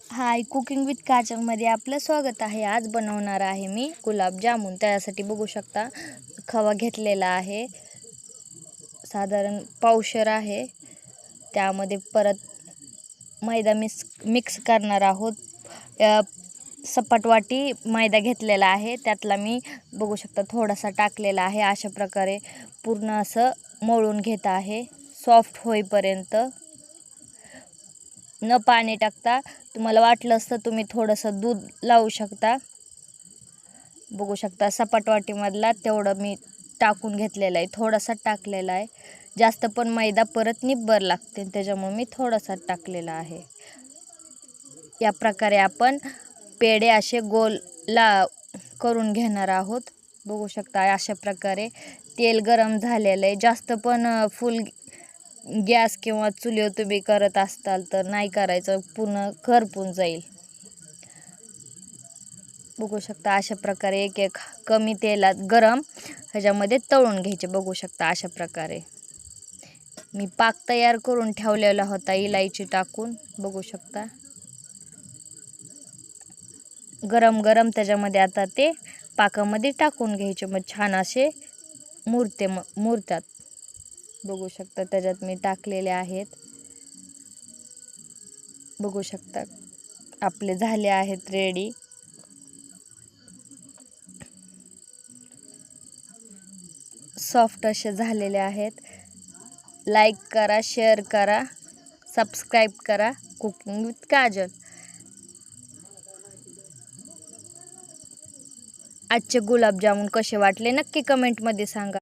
High, cooking with काजलमध्ये आपलं स्वागत आहे। आज बनवणार आहे मी गुलाबजामुन। त्यासाठी बघू शकता खवा घेतलेला आहे, साधारण पावशेर आहे। त्यामध्ये परत मैदा मिक्स करणार आहोत। सपाट वाटी मैदा घेतलेला आहे, त्यातला मी बघू शकता थोडासा टाकलेला आहे। अशा प्रकारे पूर्ण असं मळून घेत आहे सॉफ्ट होईपर्यंत, न पाणी टाकता। तुम्हाला वाटलं तर तुम्ही थोडंसं दूध लावू शकता। बघू शकता सपाट वाटीमधला तेवढं मी टाकून घेतलेलं आहे, थोडासा टाकलेला आहे। जास्त पण मैदा परत निब्बर लागते, त्याच्यामुळे मी थोडासा टाकलेला आहे। या प्रकारे आपण पेढे असे गोल करून घेणार आहोत। बघू शकता अशा प्रकारे तेल गरम झालेलं आहे। जास्त पण फुल गॅस किंवा चुलीवर तुम्ही करत असताल तर नाही करायचं, पूर्ण करपून जाईल। बघू शकता अशा प्रकारे एक एक कमी तेलात गरम ह्याच्यामध्ये तळून घ्यायचे। बघू शकता अशा प्रकारे मी पाक तयार करून ठेवलेला होता इलायची टाकून। बघू शकता गरम गरम त्याच्यामध्ये आता ते पाकामध्ये टाकून घ्यायचे, मग छान असे मुरतात। बघू शकता त्याच्यात मी टाकलेले आहेत। बघू शकता आपले झाले आहेत रेडी। सॉफ्ट असे झालेले आहेत। लाईक करा, शेअर करा, सबस्क्राईब करा कुकिंग विथ काजल। आजचे गुलाबजामुन कसे वाटले नक्की कमेंटमध्ये सांगा।